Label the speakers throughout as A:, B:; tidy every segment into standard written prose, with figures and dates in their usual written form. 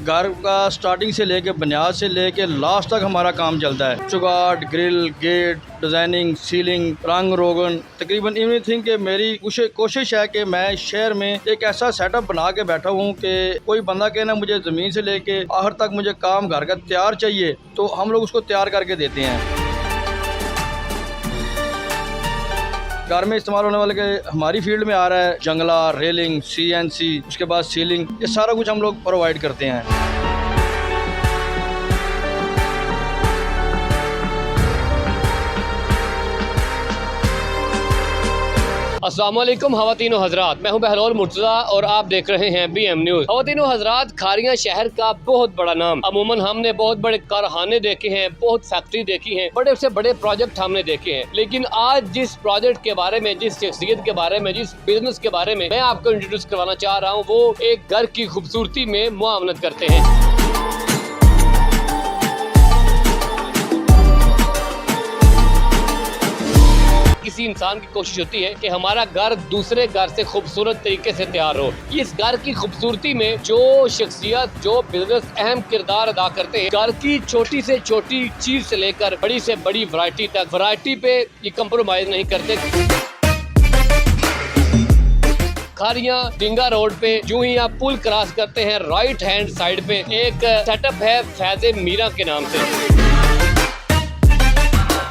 A: घर का स्टार्टिंग से लेके बुनियाद से लेके लास्ट तक हमारा काम चलता है। चुगाट, ग्रिल, गेट, डिज़ाइनिंग, सीलिंग, रंग रोगन, तकरीबन एवरीथिंग के मेरी कोशिश है कि मैं शहर में एक ऐसा सेटअप बना के बैठा हूँ कि कोई बंदा कहना मुझे ज़मीन से लेके आखिर तक मुझे काम घर का तैयार चाहिए तो हम लोग उसको तैयार करके देते हैं। घर में इस्तेमाल होने वाले के हमारी फील्ड में आ रहा है जंगला, रेलिंग, CNC, उसके बाद सीलिंग, ये सारा कुछ हम लोग प्रोवाइड करते हैं।
B: अस्सलामुअलैकुम ख़वातीनो हज़रात, मैं हूं बहलोल मुर्तज़ा और आप देख रहे हैं BM न्यूज़। ख़वातीनो हज़रात, खारियां शहर का बहुत बड़ा नाम। अमूमन हमने बहुत बड़े कारखाने देखे हैं, बहुत फैक्ट्री देखी हैं, बड़े से बड़े प्रोजेक्ट हमने देखे हैं, लेकिन आज जिस प्रोजेक्ट के बारे में, जिस शख्सियत के बारे में, जिस बिजनेस के बारे में मैं आपको इंट्रोड्यूस करवाना चाह रहा हूँ, वो एक घर की खूबसूरती में मुआवनत करते हैं। किसी इंसान की कोशिश होती है कि हमारा घर दूसरे घर से खूबसूरत तरीके से तैयार हो। इस घर की खूबसूरती में जो शख्सियत, जो बिजनेस अहम किरदार अदा करते हैं, घर की छोटी से छोटी चीज से लेकर बड़ी से बड़ी वैरायटी तक, वैरायटी पे ये कंप्रोमाइज नहीं करते। खारियां डिंगा रोड पे जो ही आप पुल क्रॉस करते हैं, राइट हैंड साइड पे एक सेटअप है फैज़े मीरा के नाम से।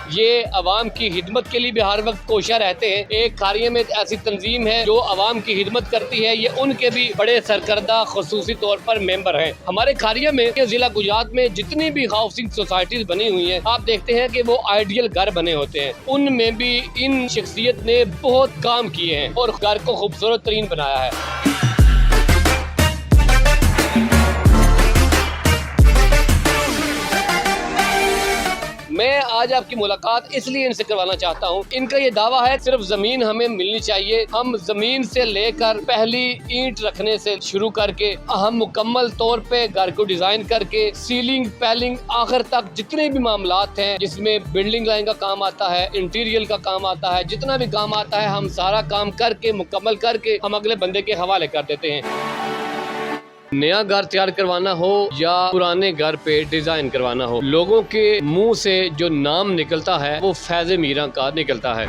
B: ये अवाम की हिदमत के लिए भी हर वक्त कोशा रहते हैं। एक खारिया में ऐसी तंजीम है जो अवाम की हिदमत करती है, ये उनके भी बड़े सरकर्दा खुसूसी तौर पर मेंबर हैं। हमारे खारिया में जिला गुजरात में जितनी भी हाउसिंग सोसाइटीज बनी हुई हैं, आप देखते हैं कि वो आइडियल घर बने होते हैं। उनमें भी इन शख्सियत ने बहुत काम किए हैं और घर को खूबसूरत तरीन बनाया है। मैं आज आपकी मुलाकात इसलिए इनसे करवाना चाहता हूँ, इनका ये दावा है सिर्फ जमीन हमें मिलनी चाहिए। हम जमीन से लेकर पहली ईंट रखने से शुरू करके हम मुकम्मल तौर पे घर को डिजाइन करके सीलिंग, पैलिंग, आखिर तक जितने भी मामलात हैं जिसमें बिल्डिंग लाइन का काम आता है, इंटीरियर का काम आता है, जितना भी काम आता है हम सारा काम करके मुकम्मल करके हम अगले बंदे के हवाले कर देते हैं। नया घर तैयार करवाना हो या पुराने घर पे डिजाइन करवाना हो, लोगों के मुंह से जो नाम निकलता है वो फैज़े मीरा का निकलता है।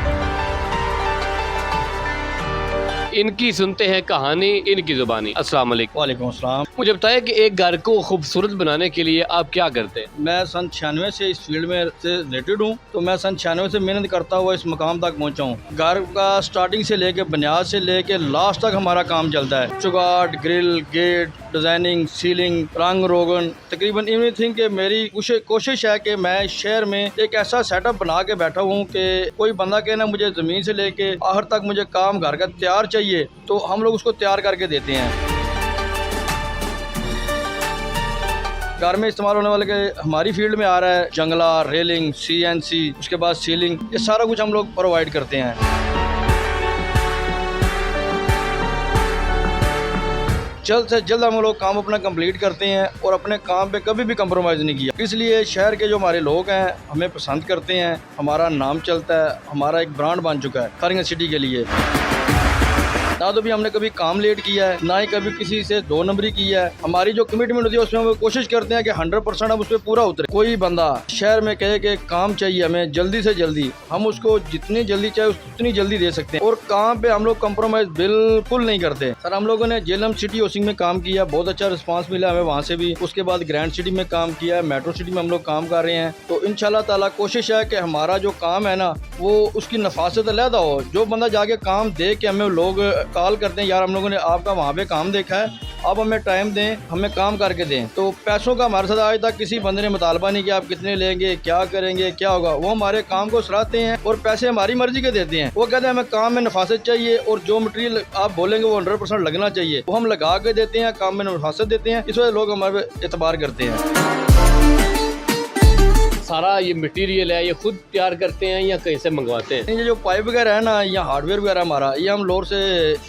B: इनकी सुनते हैं कहानी, इनकी जुबानी। अस्सलाम वालेकुम।
A: वालेकुम अस्सलाम।
B: मुझे बताया कि एक घर को खूबसूरत बनाने के लिए आप क्या करते हैं?
A: मैं सन 96 से इस फील्ड में से रिलेटेड हूँ, तो मैं सन 96 से मेहनत करता हुआ इस मकाम तक पहुँचा हूँ। घर का स्टार्टिंग से लेके बुनियाद से लेके लास्ट तक हमारा काम चलता है। चुगाट, ग्रिल, गेट, डिज़ाइनिंग, सीलिंग, रंग रोगन, तकरीबन एवरीथिंग के मेरी कोशिश है कि मैं शहर में एक ऐसा सेटअप बना के बैठा हूँ कि कोई बंदा कहना मुझे ज़मीन से लेके आखिर तक मुझे काम घर का तैयार चाहिए तो हम लोग उसको तैयार करके देते हैं। घर में इस्तेमाल होने वाले के हमारी फील्ड में आ रहा है जंगला, रेलिंग, CNC, उसके बाद सीलिंग, ये सारा कुछ हम लोग प्रोवाइड करते हैं। जल्द से जल्द हम लोग काम अपना कंप्लीट करते हैं और अपने काम पे कभी भी कंप्रोमाइज़ नहीं किया। इसलिए शहर के जो हमारे लोग हैं हमें पसंद करते हैं, हमारा नाम चलता है, हमारा एक ब्रांड बन चुका है खारिया सिटी के लिए। ना तो भी हमने कभी काम लेट किया है, ना ही कभी किसी से 2 नंबरी किया है। हमारी जो कमिटमेंट होती है उसमें हम कोशिश करते हैं कि 100% हम उस पर पूरा उतरे। कोई बंदा शहर में कहे कि काम चाहिए हमें जल्दी से जल्दी, हम उसको जितनी जल्दी चाहे उतनी जल्दी दे सकते हैं और काम पे हम लोग कंप्रोमाइज बिल्कुल नहीं करते। सर हम लोगों ने जेलम सिटी हाउसिंग में काम किया, बहुत अच्छा रिस्पांस मिला हमें वहाँ से भी। उसके बाद ग्रैंड सिटी में काम किया, मेट्रो सिटी में हम लोग काम कर रहे हैं। तो इंशाल्लाह ताला कोशिश है कि हमारा जो काम है ना वो उसकी नफासत अलहदा हो। जो बंदा जाके काम दे के हमें लोग कॉल करते हैं, यार हम लोगों ने आपका वहाँ पे काम देखा है, आप हमें टाइम दें, हमें काम करके दें। तो पैसों का हमारे साथ आज तक किसी बंदे ने मुतालबा नहीं कि आप कितने लेंगे, क्या करेंगे, क्या होगा। वो हमारे काम को सराहते हैं और पैसे हमारी मर्जी के देते हैं। वो कहते हैं हमें काम में नफासत चाहिए और जो मटेरियल आप बोलेंगे वो 100% लगना चाहिए, वो हम लगा के देते हैं, काम में नफासत देते हैं। इस वजह लोग हमारे एतबार करते हैं।
B: सारा ये मटेरियल है ये खुद तैयार करते हैं या कहीं से मंगवाते हैं?
A: ये जो पाइप वगैरह है ना, या हार्डवेयर वगैरह हमारा, ये हम लोर से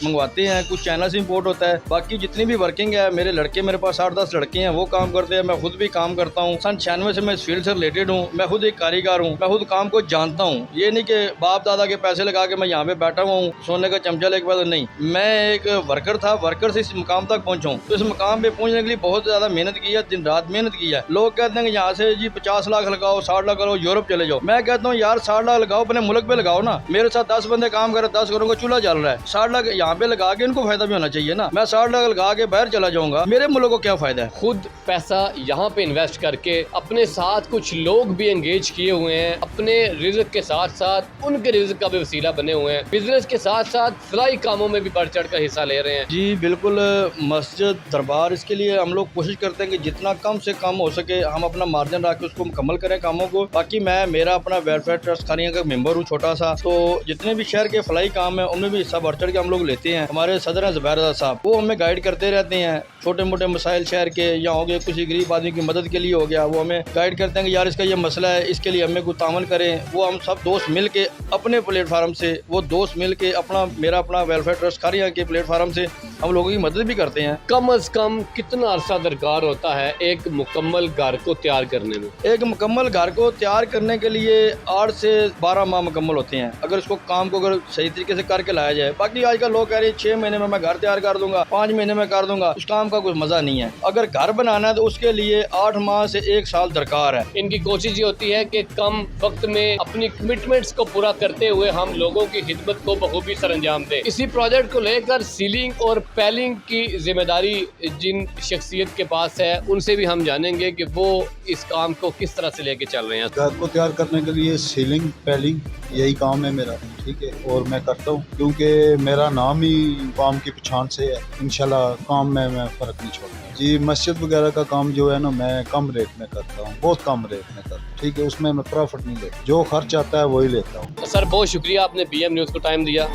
A: मंगवाते हैं। कुछ चाइना से इंपोर्ट होता है। बाकी जितनी भी वर्किंग है, मेरे लड़के, मेरे पास 8-10 लड़के हैं, वो काम करते हैं। मैं खुद भी काम करता हूँ। सन 96 से मैं इस फील्ड से रिलेटेड हूँ। मैं खुद एक कारीगर हूँ। मैं खुद काम को जानता हूँ। ये नहीं कि बाप दादा के पैसे लगा के मैं यहाँ पे बैठा हुआ हूँ, सोने का चमचा लेके बाद नहीं। मैं एक वर्कर था, वर्कर से इस मुकाम तक पहुँचा हूँ। तो इस मुकाम पे पहुँचने के लिए बहुत ज़्यादा मेहनत की है, दिन रात मेहनत की है। लोग कहते हैं कि यहाँ से जी 50 लाख लगाओ, 60 लाख लगाओ, यूरोप चले जाओ। मैं कहता हूँ यार 60 लाख लगाओ, अपने मुल्क पे लगाओ ना। मेरे साथ 10 बंदे काम कर रहे, 10 घरों का चूल्हा जल रहा है। 60 लाख यहाँ पे लगा के इनको फायदा भी होना चाहिए ना। मैं 60 लाख लगा के बाहर चला जाऊंगा, मेरे मुल्क को क्या फायदा है?
B: खुद पैसा यहाँ पे इन्वेस्ट करके अपने साथ कुछ लोग भी एंगेज किए हुए हैं, अपने रिज़्क के साथ साथ उनके रिज़्क का भी वसीला बने हुए हैं। बिजनेस के साथ साथ फलाई कामों में भी बढ़ चढ़ कर हिस्सा ले रहे हैं।
A: जी बिल्कुल, मस्जिद दरबार, इसके लिए हम लोग कोशिश करते हैं कि जितना कम से कम हो सके हम अपना मार्जिन रख के उसको मुकम्मल करें कामों को। बाकी मेरा अपना वेलफेयर ट्रस्ट खानिया का मेंबर हूँ छोटा सा, तो जितने भी शहर के फलाई काम है उनमें भी हिस्सा बढ़ चढ़ के हम लोग लेते हैं। हमारे सदर हैं ज़ुबैर साहब, वो हमें गाइड करते रहते हैं। छोटे मोटे मसाइल शहर के या हो गए, किसी गरीब आदमी की मदद के लिए हो गया, वो हमें गाइड करते हैं कि यार इसका ये मसला है, इसके लिए हमें कोई तामन करें। वो हम सब दोस्त मिल के अपने प्लेटफार्म से, वो दोस्त मिल के मेरा अपना वेलफेयर ट्रस्ट खानिया के प्लेटफार्म से हम लोगों की मदद भी करते हैं।
B: कम अज कम कितना अरसा दरकार होता है एक मुकम्मल घर को तैयार करने में?
A: एक मुकम्मल घर को तैयार करने के लिए 8 से 12 माह मुकम्मल होते हैं, अगर इसको काम को अगर सही तरीके से करके लाया जाए। बाकी आजकल लोग कह रहे हैं 6 महीने में मैं घर तैयार कर दूंगा, 5 महीने में कर दूंगा, उस काम का कोई मजा नहीं है। अगर घर बनाना है तो उसके लिए 8 माह से 1 साल दरकार है।
B: इनकी कोशिश ये होती है कि कम वक्त में अपनी कमिटमेंट्स को पूरा करते हुए हम लोगों की खिदमत को बखूबी सरअंजाम दें। इसी प्रोजेक्ट को लेकर सीलिंग और पैलिंग की जिम्मेदारी जिन शख्सियत के पास है उनसे भी हम जानेंगे कि वो इस काम को किस तरह से लेके चल रहे हैं।
C: घर को तैयार करने के लिए सीलिंग पैलिंग यही काम है मेरा, ठीक है, और मैं करता हूँ क्योंकि मेरा नाम ही काम की पहचान से है। इंशाल्लाह काम में मैं फ़र्क नहीं छोड़ूंगा। जी मस्जिद वगैरह का काम जो है ना, मैं कम रेट में करता हूँ, बहुत कम रेट में करता हूँ, ठीक है, उसमें मैं प्रॉफिट नहीं लेता, जो खर्च आता है वही लेता हूँ।
B: सर बहुत शुक्रिया, आपने BM न्यूज़ को टाइम दिया।